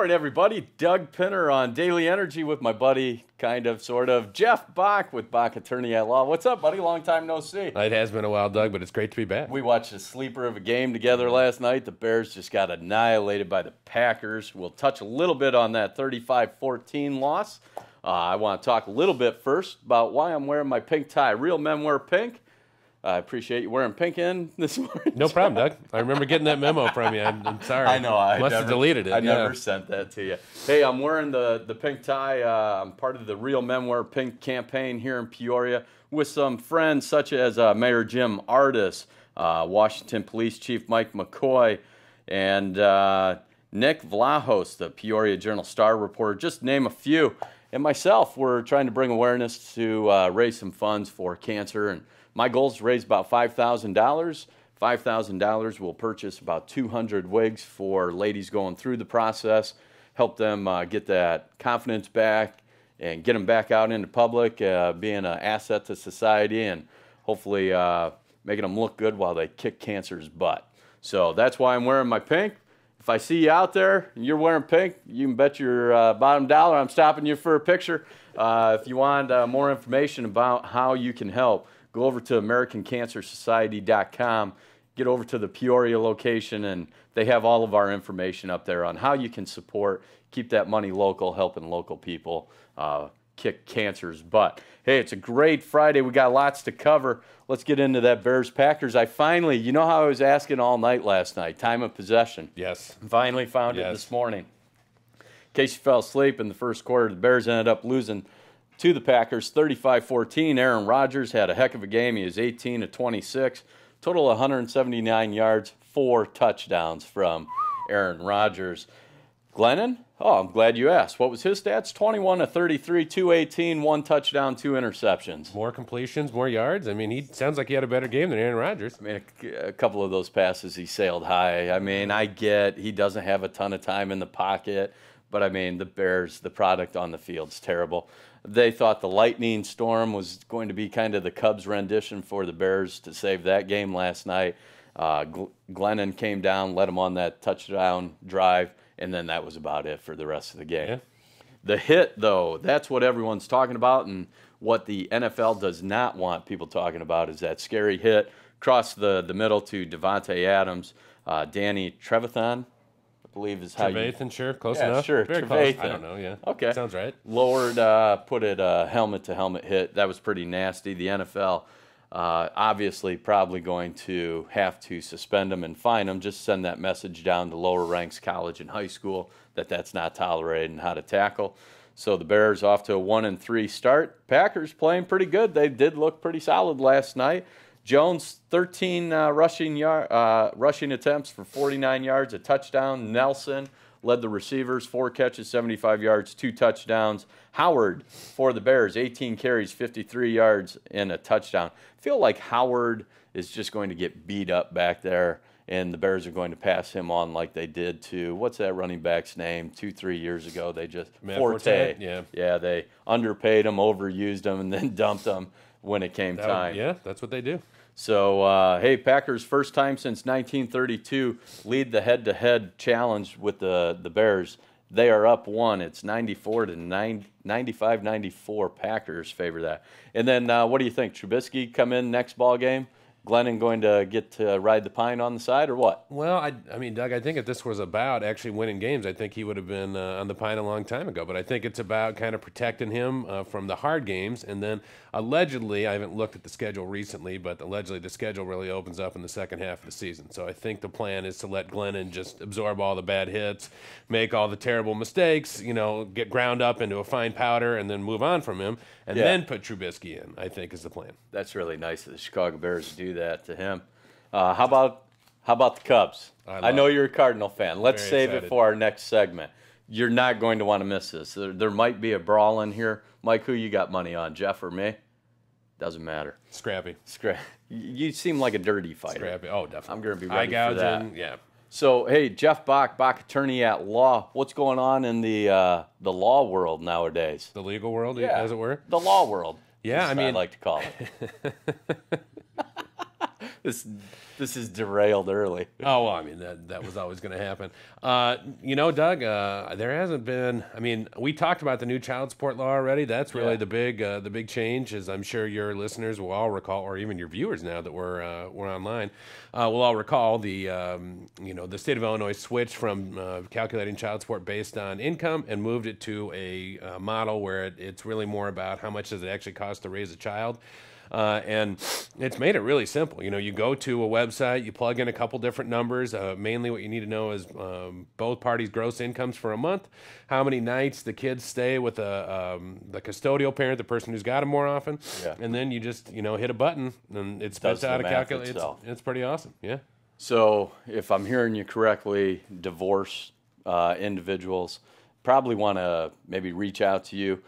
Morning, everybody. Doug Pinter on Daily Energy with my buddy, kind of, sort of, Jeff Bach with Bach Attorney at Law. What's up, buddy? Long time no see. It has been a while, Doug, but it's great to be back. We watched a sleeper of a game together last night. The Bears just got annihilated by the Packers. We'll touch a little bit on that 35-14 loss. I want to talk a little bit first about why I'm wearing my pink tie. Real men wear pink. I appreciate you wearing pink in this morning. No problem, Doug. I remember getting that memo from you. I'm sorry. I know. I must have deleted it. I never sent that to you. Hey, I'm wearing the pink tie. I'm part of the Real Men Wear Pink campaign here in Peoria with some friends such as Mayor Jim Ardis, Washington Police Chief Mike McCoy, and Nick Vlahos, the Peoria Journal-Star reporter, just to name a few. And myself, we're trying to bring awareness to raise some funds for cancer. And my goal is to raise about $5,000. $5,000 will purchase about 200 wigs for ladies going through the process, help them get that confidence back and get them back out into public, being an asset to society, and hopefully making them look good while they kick cancer's butt. So that's why I'm wearing my pink. If I see you out there and you're wearing pink, you can bet your bottom dollar I'm stopping you for a picture. If you want more information about how you can help, go over to AmericanCancerSociety.com, get over to the Peoria location, and they have all of our information up there on how you can support, keep that money local, helping local people kick cancer's butt. Hey, it's a great Friday. We got lots to cover. Let's get into that Bears-Packers. I finally, you know how I was asking all night last night, time of possession. Yes. Finally found it this morning. In case you fell asleep in the first quarter, the Bears ended up losing to the Packers, 35-14. Aaron Rodgers had a heck of a game. He was 18 of 26, total 179 yards, 4 touchdowns from Aaron Rodgers. Glennon? Oh, I'm glad you asked. What was his stats? 21 of 33, 218, 1 touchdown, 2 interceptions. More completions, more yards. I mean, he sounds like he had a better game than Aaron Rodgers. I mean, a couple of those passes he sailed high. I mean, I get he doesn't have a ton of time in the pocket, but I mean, the Bears, the product on the field's terrible. They thought the lightning storm was going to be kind of the Cubs rendition for the Bears to save that game last night. Glennon came down, led them on that touchdown drive, and then that was about it for the rest of the game. Yeah. The hit, though, that's what everyone's talking about, and what the NFL does not want people talking about is that scary hit across the middle to Devontae Adams. Danny Trevathan, I believe is how Trevathan, sure, close yeah, enough. Sure, very Trevathan. close. I don't know, yeah. Okay. Sounds right. Lowered, put it helmet-to-helmet hit. That was pretty nasty. The NFL obviously probably going to have to suspend him and fine him. Just send that message down to lower ranks, college and high school, that that's not tolerated and how to tackle. So the Bears off to a 1-3 start. Packers playing pretty good. They did look pretty solid last night. Jones, 13 rushing attempts for 49 yards, a touchdown. Nelson led the receivers, 4 catches, 75 yards, 2 touchdowns. Howard for the Bears, 18 carries, 53 yards, and a touchdown. I feel like Howard is just going to get beat up back there, and the Bears are going to pass him on like they did to, what's that running back's name, 2-3 years ago? They just, Forte. Yeah, they underpaid him, overused him, and then dumped him when it came time. Yeah, that's what they do. So, hey, Packers, first time since 1932, lead the head-to-head challenge with the Bears. They are up 1. It's 95-94. Packers favor that. And then what do you think? Trubisky come in next ball game? Glennon going to get to ride the pine on the side or what? Well, I mean, Doug, I think if this was about actually winning games, I think he would have been on the pine a long time ago. But I think it's about kind of protecting him from the hard games. And then allegedly, I haven't looked at the schedule recently, but allegedly the schedule really opens up in the second half of the season. So I think the plan is to let Glennon just absorb all the bad hits, make all the terrible mistakes, you know, get ground up into a fine powder, and then move on from him, and then put Trubisky in, I think is the plan. That's really nice of the Chicago Bears to do that to him. How about the Cubs? I know you're a Cardinal fan. Let's save it for our next segment. You're not going to want to miss this. There might be a brawl in here. Mike, who you got money on, Jeff or me? Doesn't matter. Scrappy. You seem like a dirty fighter. Scrappy. Oh, definitely. I'm going to be ready for that. Yeah. So, hey, Jeff Bach, Bach Attorney at Law. What's going on in the law world nowadays? The legal world, as it were? The law world. Yeah, I mean, I like to call it. This is derailed early. Oh, well, I mean, that was always going to happen. Doug, there hasn't been. I mean, we talked about the new child support law already. That's really the big change, as I'm sure your listeners will all recall, or even your viewers now that we're online, will all recall the state of Illinois switched from calculating child support based on income and moved it to a model where it's really more about how much does it actually cost to raise a child. And it's made it really simple. You go to a website, you plug in a couple different numbers. Mainly what you need to know is both parties' gross incomes for a month, how many nights the kids stay with the custodial parent, the person who's got them more often. Yeah. And then you just, hit a button and it spits out a calculator. It's pretty awesome. Yeah. So if I'm hearing you correctly, divorced individuals probably want to maybe reach out to you.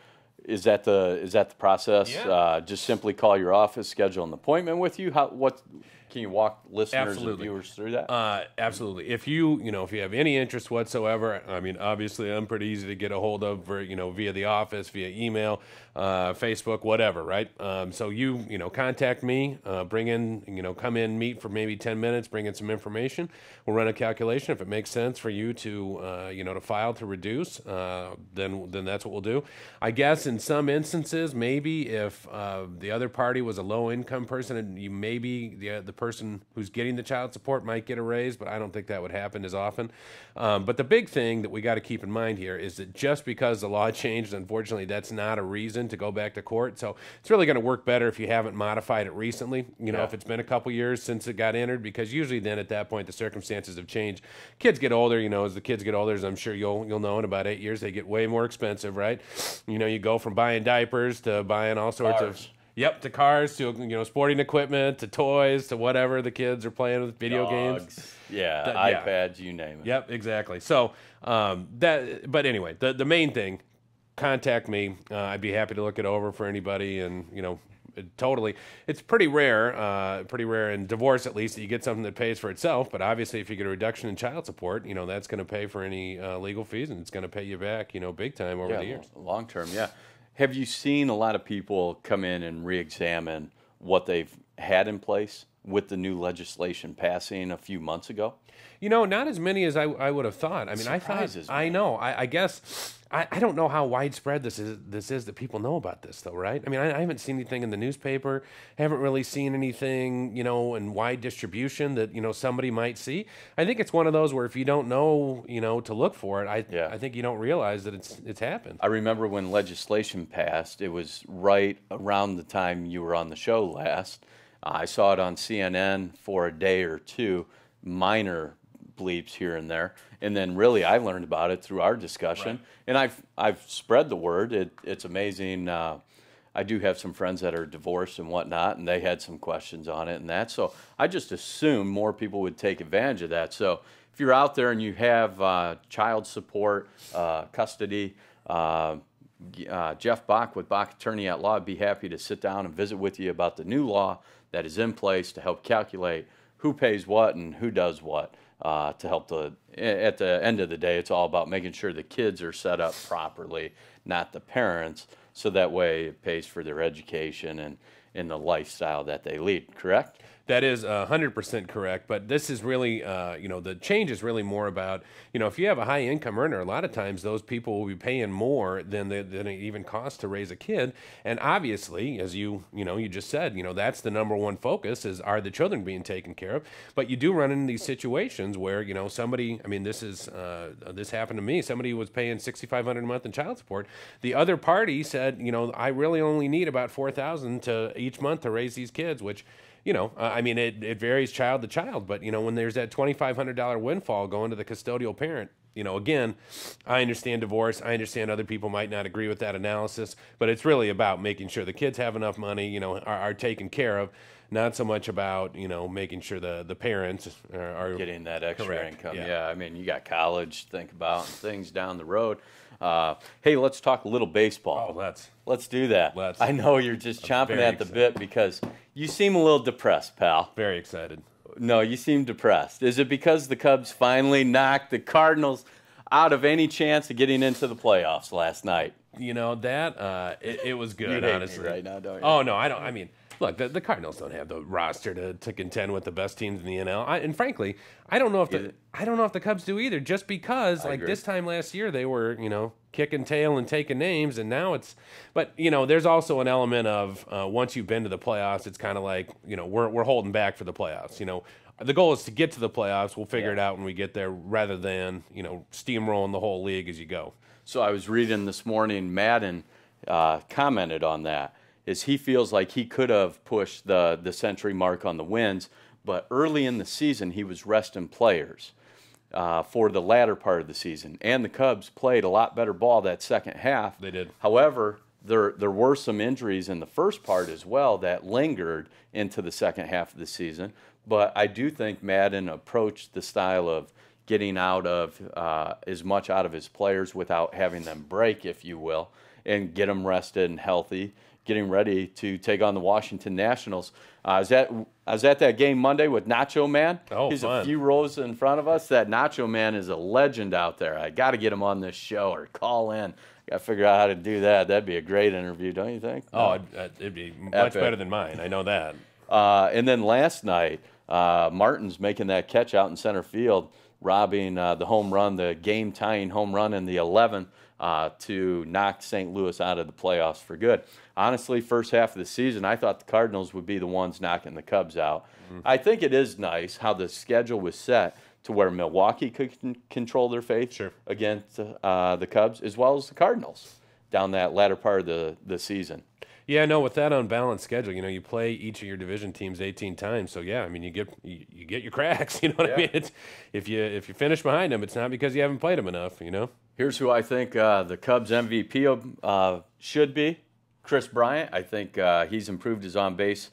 Is that the process? Yeah. Just simply call your office, schedule an appointment with you. Can you walk listeners and viewers through that? Absolutely. If you have any interest whatsoever, I mean, obviously I'm pretty easy to get a hold of via the office, via email, Facebook, whatever, right? So contact me, come in, meet for maybe 10 minutes, bring in some information. We'll run a calculation. If it makes sense for you to file to reduce, then that's what we'll do. I guess in some instances, maybe if the other party was a low income person and the person who's getting the child support might get a raise, but I don't think that would happen as often. But the big thing that we got to keep in mind here is that just because the law changed, unfortunately, that's not a reason to go back to court. So it's really going to work better if you haven't modified it recently. If it's been a couple years since it got entered, because usually then at that point the circumstances have changed. Kids get older, as the kids get older, as I'm sure you'll know, in about 8 years they get way more expensive, right? You go from buying diapers to buying all sorts of. Yep, to cars, to sporting equipment, to toys, to whatever the kids are playing with, video games. Yeah, iPads, you name it. Yep, exactly. So but anyway, the main thing, contact me. I'd be happy to look it over for anybody, and totally. It's pretty rare in divorce at least, that you get something that pays for itself. But obviously, if you get a reduction in child support, that's going to pay for any legal fees, and it's going to pay you back, big time over the years. Long term, yeah. Have you seen a lot of people come in and re-examine what they've had in place with the new legislation passing a few months ago? Not as many as I would have thought. I mean, Surprises me. I know. I guess I don't know how widespread this is that people know about this, though, right? I mean, I haven't seen anything in the newspaper. Haven't really seen anything, in wide distribution that somebody might see. I think it's one of those where if you don't know, to look for it, I think you don't realize that it's happened. I remember when legislation passed. It was right around the time you were on the show last. I saw it on CNN for a day or two. Minor bleeps here and there, and then really I learned about it through our discussion, and I've spread the word. It's amazing. I do have some friends that are divorced and whatnot, and they had some questions on it and that. So I just assumed more people would take advantage of that. So if you're out there and you have child support, custody, Jeff Bach with Bach Attorney at Law would be happy to sit down and visit with you about the new law that is in place to help calculate who pays what and who does what. To help at the end of the day, it's all about making sure the kids are set up properly, not the parents, so that way it pays for their education and in the lifestyle that they lead, correct? That is 100% correct, but this is really, the change is really more about, if you have a high income earner, a lot of times those people will be paying more than it even costs to raise a kid, and obviously, as you just said, that's the number one focus is, are the children being taken care of? But you do run into these situations where somebody, I mean, this happened to me. Somebody was paying $6,500 a month in child support. The other party said, I really only need about $4,000 to each month to raise these kids, which. I mean, it varies child to child, but, when there's that $2,500 windfall going to the custodial parent, again, I understand divorce. I understand other people might not agree with that analysis, but it's really about making sure the kids have enough money, are taken care of, not so much about, making sure the parents are getting that extra correct. income. Yeah, I mean, you got college to think about and things down the road. Hey, let's talk a little baseball. Oh, let's do that. I know you're just chomping at the bit because you seem a little depressed, pal. Very excited. No, you seem depressed. Is it because the Cubs finally knocked the Cardinals out of any chance of getting into the playoffs last night? It was good, you hate honestly. me right now, don't you? Oh no, I don't. I mean, Look, the Cardinals don't have the roster to contend with the best teams in the NL. And frankly, I don't know if the Cubs do either. Just because, like this time last year, they were kicking tail and taking names, and now it's. But there's also an element of once you've been to the playoffs, it's kind of like we're holding back for the playoffs. The goal is to get to the playoffs. We'll figure it out when we get there, rather than steamrolling the whole league as you go. So I was reading this morning, Madden commented on that. Is he feels like he could have pushed the century mark on the wins, but early in the season he was resting players for the latter part of the season. And the Cubs played a lot better ball that second half. They did. However, there were some injuries in the first part as well that lingered into the second half of the season. But I do think Madden approached the style of getting out of as much out of his players without having them break, if you will, and get them rested and healthy, getting ready to take on the Washington Nationals. I was at that game Monday with Nacho Man. Oh, He's fun. a few rows in front of us. That Nacho Man is a legend out there. I got to get him on this show or call in. Got to figure out how to do that. That'd be a great interview, don't you think? Oh, it'd be much better than mine. I know that. And then last night, Martin's making that catch out in center field, robbing the home run, the game-tying home run in the 11th to knock St. Louis out of the playoffs for good. Honestly, first half of the season, I thought the Cardinals would be the ones knocking the Cubs out. I think it is nice how the schedule was set to where Milwaukee could control their fate against the Cubs as well as the Cardinals down that latter part of the season. Yeah, no, with that unbalanced schedule, you play each of your division teams 18 times. So yeah, I mean, you get your cracks. You know what I mean? It's, if you finish behind them, it's not because you haven't played them enough. Here's who I think the Cubs MVP should be. Chris Bryant. I think he's improved his on-base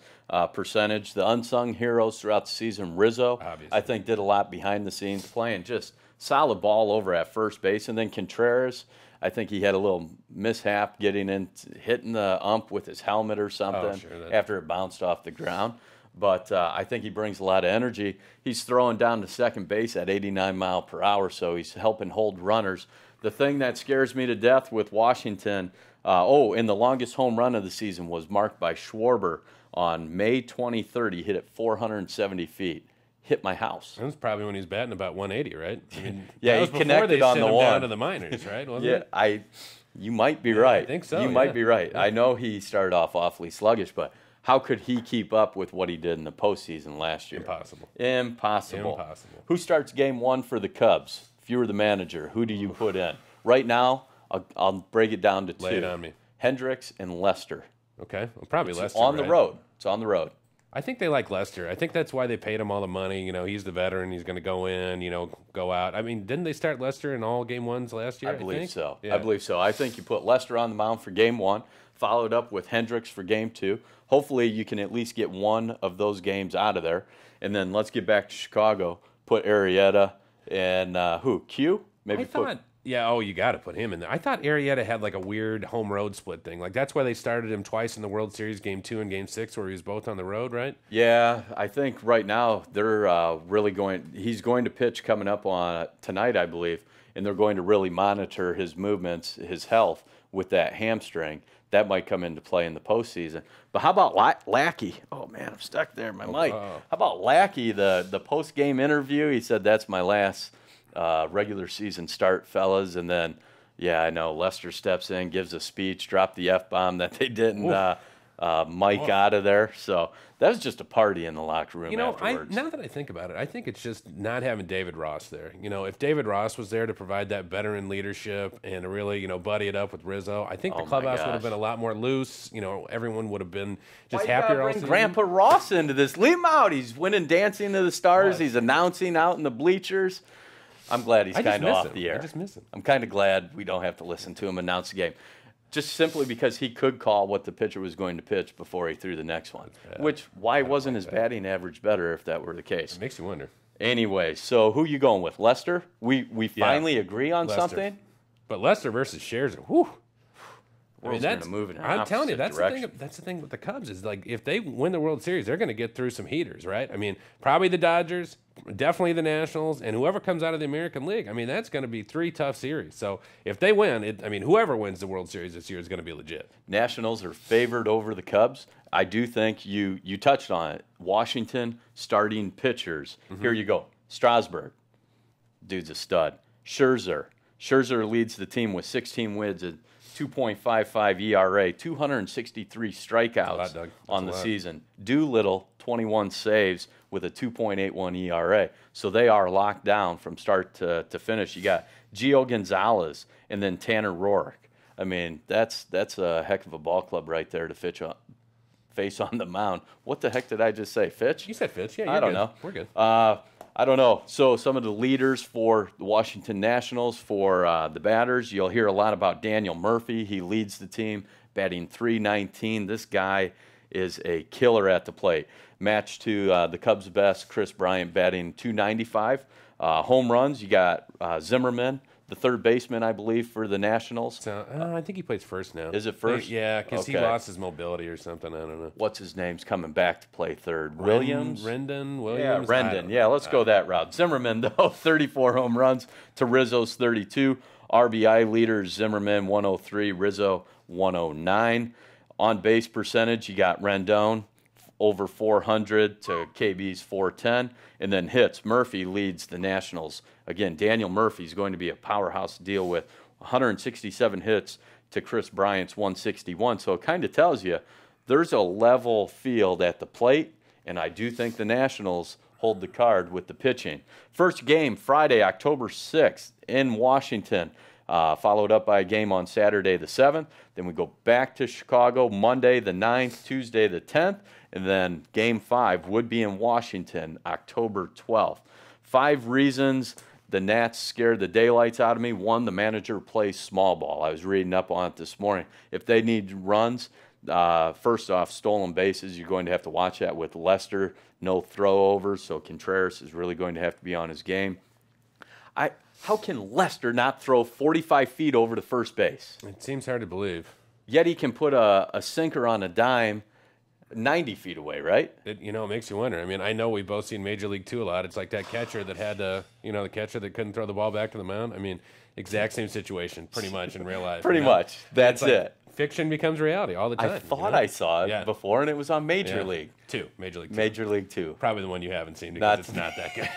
percentage. The unsung heroes throughout the season, Rizzo, obviously, I think did a lot behind the scenes, playing just solid ball over at first base. And then Contreras, I think he had a little mishap hitting the ump with his helmet or something after it bounced off the ground. But I think he brings a lot of energy. He's throwing down to second base at 89 miles per hour, so he's helping hold runners. The thing that scares me to death with Washington, and the longest home run of the season was marked by Schwarber on May 23rd. He hit it 470 feet. Hit my house. That was probably when he was batting about 180, right? I mean, yeah, he connected on the one. Down to the minors, right? Wasn't it? You might be right. I think so. You might be right. I know he started off awfully sluggish, but how could he keep up with what he did in the postseason last year? Impossible. Who starts game one for the Cubs? If you were the manager, who do you put in? Right now, I'll break it down to two. Lay it on me. Hendricks and Lester. Okay, well, probably Lester. On the road. It's on the road. I think they like Lester. I think that's why they paid him all the money. He's the veteran. He's going to go in, go out. I mean, didn't they start Lester in all game ones last year? I believe so. Yeah. I believe so. I think you put Lester on the mound for game one, followed up with Hendricks for game two. Hopefully you can at least get one of those games out of there. And then let's get back to Chicago. Put Arrieta and who? Q? Maybe you got to put him in there. I thought Arrieta had like a weird home road split thing. Like that's why they started him twice in the World Series, game 2 and game 6, where he was both on the road, right? Yeah, I think right now they're he's going to pitch coming up on tonight, I believe, and they're going to really monitor his movements, his health with that hamstring. That might come into play in the postseason. But how about Lackey? Oh, man, I'm stuck there in my mic. How about Lackey, the post-game interview? He said, that's my last regular season start, fellas. And then, yeah, I know, Lester steps in, gives a speech, dropped the F-bomb that they didn't mic out of there. So that was just a party in the locker room afterwards. Now that I think about it, I think it's just not having David Ross there. If David Ross was there to provide that veteran leadership and to really, buddy it up with Rizzo, I think the clubhouse would have been a lot more loose. Everyone would have been just happier. Bring Grandpa Ross into this. Leave him out. He's winning Dancing to the Stars. He's announcing out in the bleachers. I'm glad he's kind of off the air. I just miss him. I'm kind of glad we don't have to listen to him announce the game. Just simply because he could call what the pitcher was going to pitch before he threw the next one. Why wasn't his batting average better if that were the case? It makes you wonder. Anyway, so who you going with? Lester? We finally agree on something? But Lester versus Scherzer, whew. I'm telling you, that's the thing with the Cubs is like if they win the World Series, they're going to get through some heaters, right? I mean, probably the Dodgers, definitely the Nationals, and whoever comes out of the American League. I mean, that's going to be 3 tough series. So if they win, whoever wins the World Series this year is going to be legit. Nationals are favored over the Cubs. I do think you touched on it. Washington starting pitchers. Here you go. Strasburg, dude's a stud. Scherzer leads the team with 16 wins and 2.55 ERA, 263 strikeouts on the season. Doolittle, 21 saves with a 2.81 ERA. So they are locked down from start to finish. You got Gio Gonzalez and then Tanner Roark. I mean, that's a heck of a ball club right there to face on the mound. What the heck did I just say? Fitch? You said Fitch. Yeah, you're I don't good. know. We're good. I don't know. So some of the leaders for the Washington Nationals, for the batters, you'll hear a lot about Daniel Murphy. He leads the team, batting .319. This guy is a killer at the plate. Matched to the Cubs' best, Chris Bryant, batting .295. Home runs, you got Zimmerman, the third baseman, I believe, for the Nationals. So, I think he plays first now. Is it first? Yeah, because he lost his mobility or something. I don't know. What's his name's coming back to play third? Williams? Williams? Yeah, Rendon. Yeah, let's go that route. Zimmerman, though, 34 home runs to Rizzo's 32. RBI leaders, Zimmerman, 103, Rizzo, 109. On base percentage, you got Rendon, over 400 to KB's 410. And then hits, Murphy leads the Nationals. Again, Daniel Murphy's going to be a powerhouse to deal with. 167 hits to Chris Bryant's 161. So it kind of tells you there's a level field at the plate, and I do think the Nationals hold the card with the pitching. First game, Friday, October 6th in Washington, followed up by a game on Saturday the 7th. Then we go back to Chicago Monday the 9th, Tuesday the 10th, and then Game 5 would be in Washington October 12th. 5 reasons the Nats scared the daylights out of me. 1, the manager plays small ball. I was reading up on it this morning. If they need runs, first off, stolen bases, you're going to have to watch that with Lester. No throw-overs, so Contreras is really going to have to be on his game. How can Lester not throw 45 feet over to first base? It seems hard to believe. Yet he can put a sinker on a dime 90 feet away, right? It makes you wonder. I mean, I know we've both seen Major League 2 a lot. It's like that catcher that had the catcher that couldn't throw the ball back to the mound. I mean, exact same situation pretty much in real life. Pretty much. That's like it. Fiction becomes reality all the time. I thought I saw it before, and it was on Major League. Major League 2. Major League 2. Probably the one you haven't seen because it's not that good.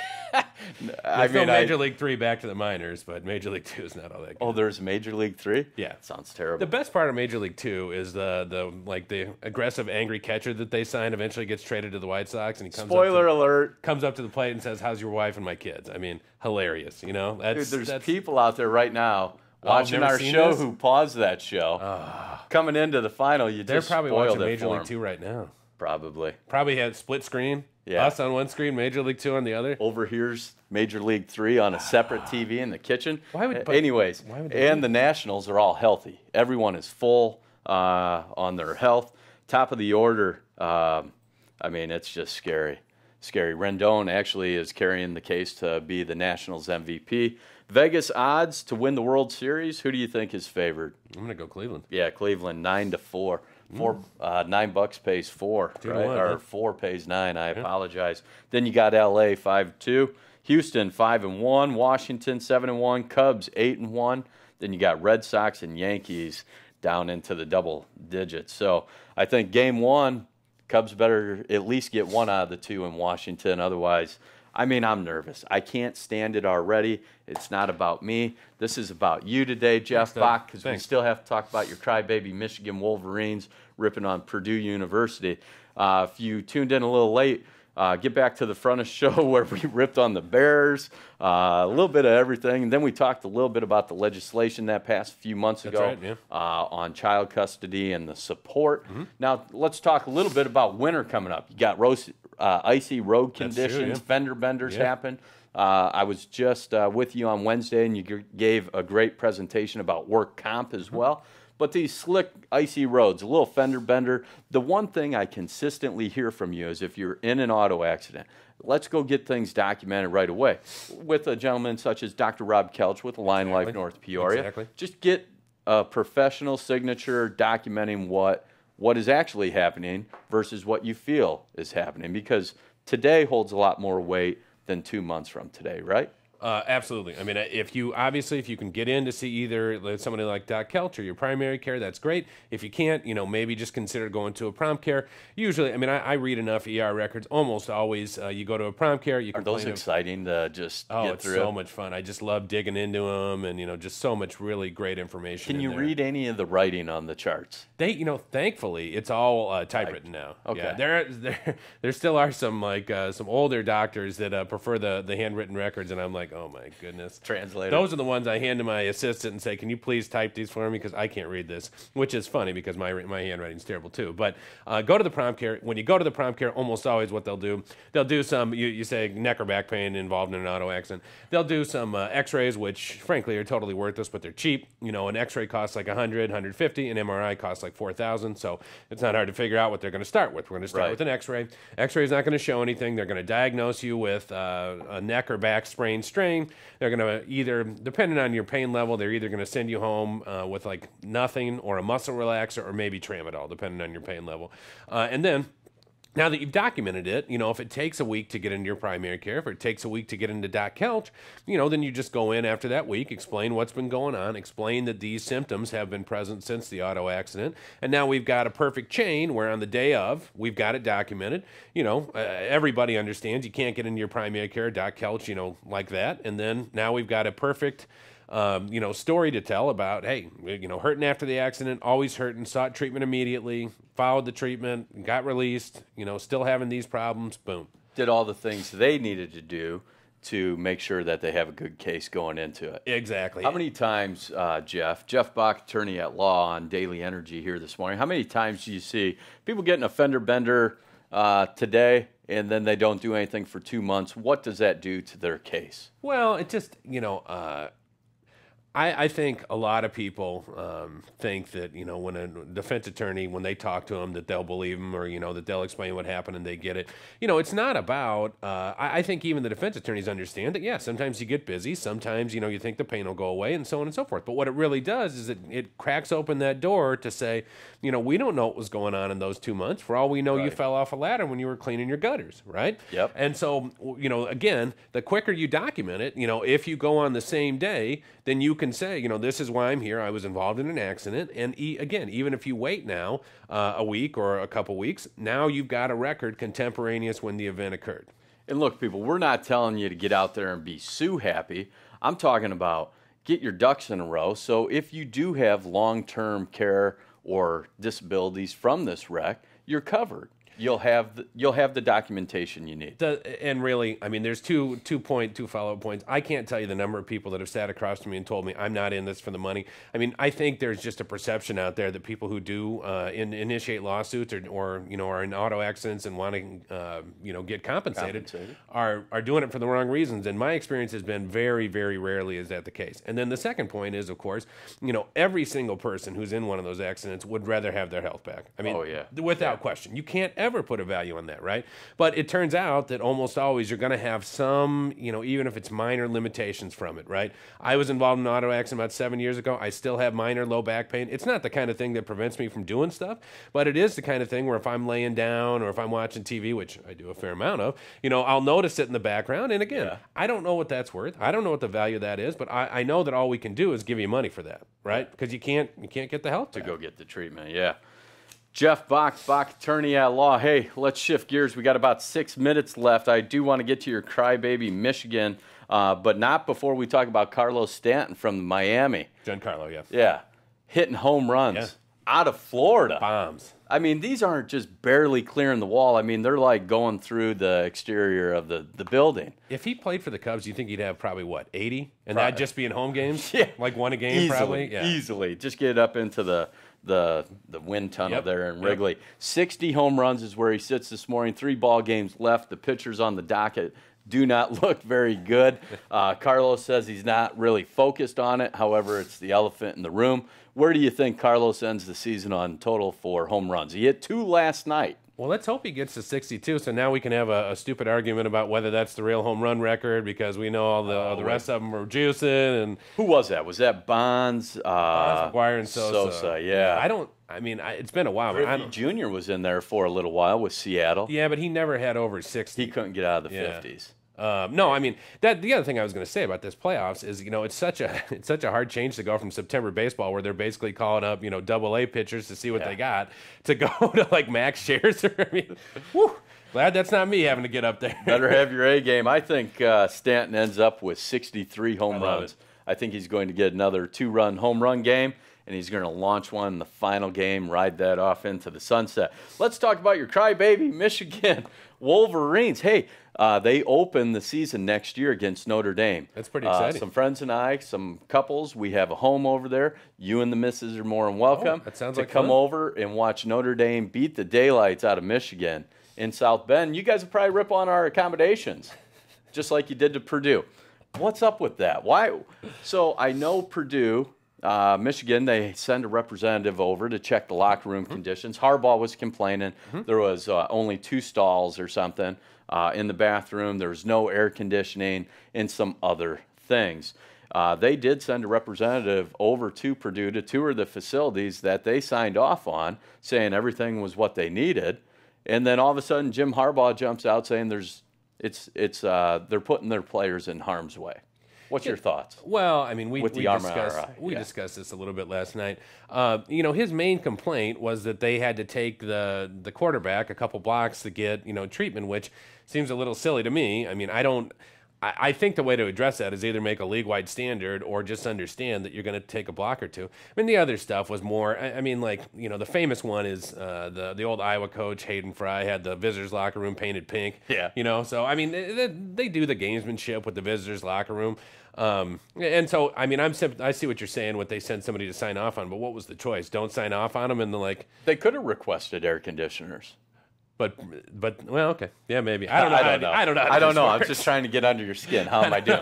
I mean, Major League 3 back to the minors, but Major League 2 is not all that good. Oh, there's Major League 3? Yeah. Sounds terrible. The best part of Major League 2 is the aggressive, angry catcher that they sign eventually gets traded to the White Sox, and he comes comes up to the plate and says, "How's your wife and my kids?" I mean, hilarious. Dude, there's people out there right now watching our show who paused that show. Coming into the final, they're probably watching Major League 2 right now. Probably had split screen. Yeah. Us on one screen, Major League 2 on the other. Overhere's Major League 3 on a separate TV in the kitchen. Anyways, the Nationals are all healthy. Everyone is full on their health. Top of the order, I mean, it's just scary. Rendon actually is carrying the case to be the Nationals MVP. Vegas odds to win the World Series, who do you think is favored? I'm going to go Cleveland. Yeah, Cleveland, 9-4. $9 pays 4, right? Or 4 pays 9. I apologize. Then you got LA 5-2, Houston 5-1, Washington 7-1, Cubs 8-1. Then you got Red Sox and Yankees down into the double digits. So I think Game 1, Cubs better at least get 1 out of the 2 in Washington. Otherwise, I mean, I'm nervous. I can't stand it already. It's not about me. This is about you today, Jeff Bach, because we still have to talk about your crybaby Michigan Wolverines ripping on Purdue University. If you tuned in a little late, get back to the front of the show where we ripped on the Bears, a little bit of everything. And then we talked a little bit about the legislation that passed a few months ago on child custody and the support. Now, let's talk a little bit about winter coming up. You got icy road conditions, fender benders happen. I was just with you on Wednesday, and you gave a great presentation about work comp as well. But these slick, icy roads, a little fender bender, the one thing I consistently hear from you is if you're in an auto accident, let's go get things documented right away. With a gentleman such as Dr. Rob Kelch with Line Life North Peoria, just get a professional signature documenting what is actually happening versus what you feel is happening, because today holds a lot more weight than 2 months from today, right? Absolutely. I mean, if you can get in to see either somebody like Doc Kelch or your primary care, that's great. If you can't, maybe just consider going to a prompt care. Usually, I mean, I read enough ER records. Almost always, you go to a prompt care. You Are those exciting to just get it's through? so much fun. I just love digging into them, and just so much really great information. Can you read any of the writing on the charts? They, thankfully, it's all typewritten now. Okay. Yeah, there still are some some older doctors that prefer the handwritten records, and I'm like, oh my goodness. Translator. Those are the ones I hand to my assistant and say, can you please type these for me, because I can't read this, which is funny because my handwriting's terrible too. But go to the prompt care. When you go to the prompt care, almost always what they'll do some, you say neck or back pain involved in an auto accident. They'll do some x-rays, which frankly are totally worthless, but they're cheap. An x-ray costs like $100, $150, an MRI costs like $4,000, so it's not hard to figure out what they're going to start with. We're going to start with an x-ray. X-ray is not going to show anything. They're going to diagnose you with a neck or back sprain strain. They're going to either, depending on your pain level, they're either going to send you home with like nothing or a muscle relaxer or maybe tramadol, depending on your pain level. And then, now that you've documented it, if it takes a week to get into your primary care, if it takes a week to get into Doc Kelch, then you just go in after that week, explain what's been going on, explain that these symptoms have been present since the auto accident, and now we've got a perfect chain where on the day of, we've got it documented. Everybody understands you can't get into your primary care, Doc Kelch, like that, and then now we've got a perfect story to tell about, hey, hurting after the accident, always hurting, sought treatment immediately, followed the treatment, got released, still having these problems, boom. Did all the things they needed to do to make sure that they have a good case going into it. Exactly. How many times, Jeff Bach, attorney at law on Daily Energy here this morning, how many times do you see people getting a fender bender today and then they don't do anything for 2 months? What does that do to their case? Well, it just, I think a lot of people think that, when a defense attorney, when they talk to them, that they'll believe them or, that they'll explain what happened and they get it. It's not about, I think even the defense attorneys understand that, yeah, sometimes you get busy. Sometimes, you think the pain will go away and so on and so forth. But what it really does is it cracks open that door to say, we don't know what was going on in those 2 months. For all we know, you fell off a ladder when you were cleaning your gutters, right? Yep. And so, again, the quicker you document it, if you go on the same day, then you can say, this is why I'm here. I was involved in an accident. And again, even if you wait now a week or a couple weeks, now you've got a record contemporaneous when the event occurred. And look, people, we're not telling you to get out there and be sue happy. I'm talking about get your ducks in a row. So if you do have long-term care or disabilities from this wreck, you're covered. You'll have the documentation you need. And really, I mean, there's two follow-up points. I can't tell you the number of people that have sat across from me and told me I'm not in this for the money. I mean, I think there's just a perception out there that people who do initiate lawsuits or are in auto accidents and want to get compensated are doing it for the wrong reasons. And my experience has been very, very rarely is that the case. And then the second point is, of course, every single person who's in one of those accidents would rather have their health back. I mean, without question. You can't ever put a value on that, right? But it turns out that almost always you're going to have some, even if it's minor limitations from it, right? I was involved in an auto accident about 7 years ago. I still have minor low back pain. It's not the kind of thing that prevents me from doing stuff, but it is the kind of thing where if I'm laying down or if I'm watching TV, which I do a fair amount of, I'll notice it in the background. And again, I don't know what that's worth. I don't know what the value of that is, but I know that all we can do is give you money for that, right? Because you can't get the help to go get the treatment. Yeah. Jeff Bach, attorney at law. Hey, let's shift gears. We got about 6 minutes left. I do want to get to your crybaby Michigan, but not before we talk about Carlos Stanton from Miami. Giancarlo, yeah. Yeah, hitting home runs out of Florida. Bombs. I mean, these aren't just barely clearing the wall. I mean, they're like going through the exterior of the building. If he played for the Cubs, you think he'd have probably, 80? And that'd just be in home games? Yeah. Like one a game, probably? Yeah. Easily. Just get up into the wind tunnel there in Wrigley. 60 home runs is where he sits this morning. 3 ball games left. The pitchers on the docket do not look very good. Carlos says he's not really focused on it. However, it's the elephant in the room. Where do you think Carlos ends the season on total for home runs? He hit 2 last night. Well, let's hope he gets to 62, so now we can have a stupid argument about whether that's the real home run record because we know all the rest of them were juicing. And who was that? Was that Bonds? McGuire and Sosa. Yeah. It's been a while. Griffey Jr. was in there for a little while with Seattle. Yeah, but he never had over 60. He couldn't get out of the 50s. No, I mean the other thing I was going to say about this playoffs is it's such a hard change to go from September baseball where they're basically calling up Double-A pitchers to see what they got to go to like Max Scherzer. I mean, whew, glad that's not me having to get up there. Better have your A game. I think Stanton ends up with 63 home runs. I think he's going to get another 2-run home run game, and he's going to launch one in the final game, ride that off into the sunset. Let's talk about your crybaby Michigan Wolverines. Hey, they open the season next year against Notre Dame. That's pretty exciting. Some friends and I, some couples, we have a home over there. You and the missus are more than welcome that sounds to like come fun. over and watch Notre Dame beat the daylights out of Michigan in South Bend. You guys will probably rip on our accommodations, just like you did to Purdue. What's up with that? Why? So I know Purdue, Michigan, they send a representative over to check the locker room conditions. Harbaugh was complaining there was only 2 stalls or something in the bathroom. There was no air conditioning and some other things. They did send a representative over to Purdue to tour the facilities that they signed off on, saying everything was what they needed. And then all of a sudden, Jim Harbaugh jumps out saying they're putting their players in harm's way. What's your thoughts? Well, I mean, we RMRI, discussed this a little bit last night. His main complaint was that they had to take the quarterback a couple blocks to get treatment, which seems a little silly to me. I mean, I think the way to address that is either make a league-wide standard or just understand that you're going to take a block or two. I mean, the other stuff was more, the famous one is the old Iowa coach, Hayden Fry, had the visitors' locker room painted pink. Yeah. So, I mean, they do the gamesmanship with the visitors' locker room. And so, I mean, I see what you're saying, what they send somebody to sign off on, but what was the choice? Don't sign off on them and They could have requested air conditioners. But well, okay, yeah, maybe. I don't know. I'm just trying to get under your skin. How am I doing?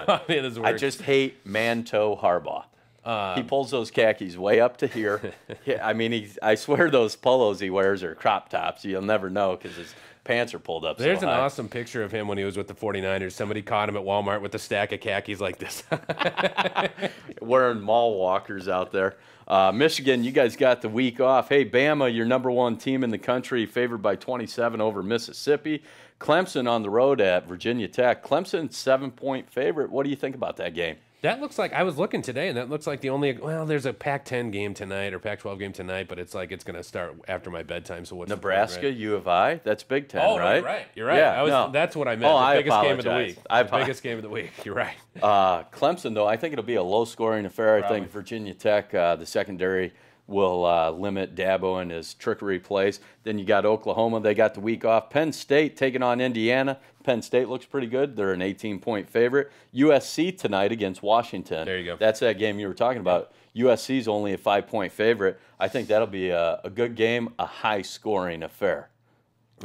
I just hate Manto Harbaugh. He pulls those khakis way up to here. I swear those polos he wears are crop tops. You'll never know because his pants are pulled up. There's so an high. awesome picture of him when he was with the 49ers. Somebody caught him at Walmart with a stack of khakis like this. Wearing mall walkers out there. Michigan, you guys got the week off. Hey, Bama, your #1 team in the country, favored by 27 over Mississippi. Clemson on the road at Virginia Tech. Clemson, 7-point favorite. What do you think about that game? That looks like, I was looking today, and that looks like there's a Pac-10 game tonight or Pac-12 game tonight, but it's like it's going to start after my bedtime. So what's Nebraska, the point, right? U of I? That's Big Ten, right? right? You're right. Yeah, That's what I meant. The biggest game of the week. Biggest game of the week. You're right. Clemson, though, I think it'll be a low-scoring affair. I think Virginia Tech, the secondary, will limit Dabo and his trickery plays. Then you got Oklahoma. They got the week off. Penn State taking on Indiana. Penn State looks pretty good. They're an 18-point favorite. USC tonight against Washington. There you go. That's that game you were talking about. USC's only a 5-point favorite. I think that'll be a good game, a high-scoring affair.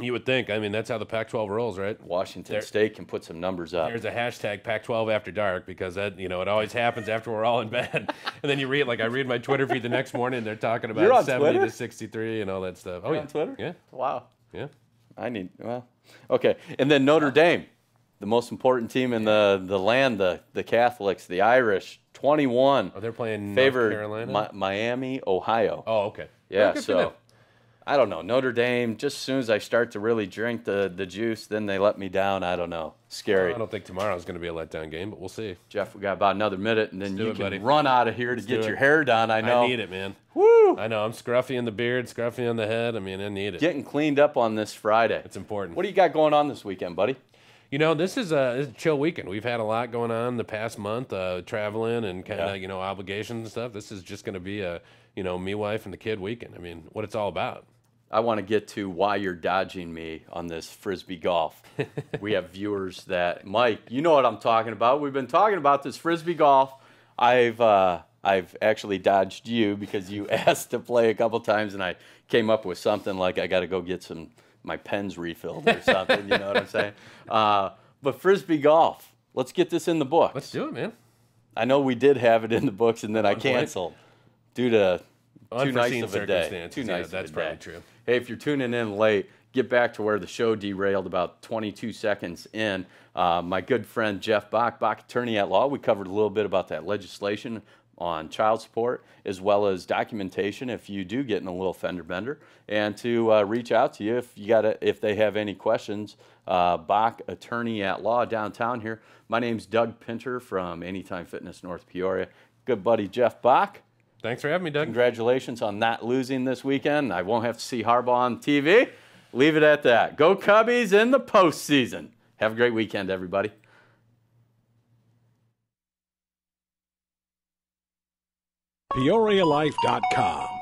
You would think. I mean, that's how the Pac-12 rolls, right? Washington State can put some numbers up. There's a hashtag Pac-12 after dark because that, it always happens after we're all in bed. And then you read, I read my Twitter feed the next morning, and they're talking about 70 to 63 and all that stuff. You're on Twitter? Yeah. Wow. Yeah. Okay. And then Notre Dame, the most important team in the land, the Catholics, the Irish, 21. Oh, they're playing favored North Carolina? Miami, Ohio. Oh, okay. Yeah, good for them. I don't know. Notre Dame, just as soon as I start to really drink the juice, then they let me down. I don't know. Scary. I don't think tomorrow's going to be a letdown game, but we'll see. Jeff, we got about another minute, and then you can buddy. run out of here to get your hair done. I know. I need it, man. Woo! I know. I'm scruffy in the beard, scruffy on the head. I mean, I need it. Getting cleaned up on this Friday. It's important. What do you got going on this weekend, buddy? This is a chill weekend. We've had a lot going on the past month, traveling and kind of, obligations and stuff. This is just going to be me, wife, and the kid weekend. I mean, what it's all about. I want to get to why you're dodging me on this Frisbee golf. We have viewers that, Mike, you know what I'm talking about. We've been talking about this Frisbee golf. I've actually dodged you because you asked to play a couple times, and I came up with something like I got to go get my pens refilled or something. You know what I'm saying? But Frisbee golf, let's get this in the books. Let's do it, man. I know we did have it in the books, and then I canceled due to too nice of a day. Too nice. That's probably true. Hey, if you're tuning in late, get back to where the show derailed about 22 seconds in. My good friend Jeff Bach, attorney at law, we covered a little bit about that legislation on child support, as well as documentation if you do get in a little fender bender, and to reach out to you if they have any questions. Bach, attorney at law, downtown here. My name's Doug Pinter from Anytime Fitness North Peoria. Good buddy Jeff Bach. Thanks for having me, Doug. Congratulations on not losing this weekend. I won't have to see Harbaugh on TV. Leave it at that. Go Cubbies in the postseason. Have a great weekend, everybody. PeoriaLife.com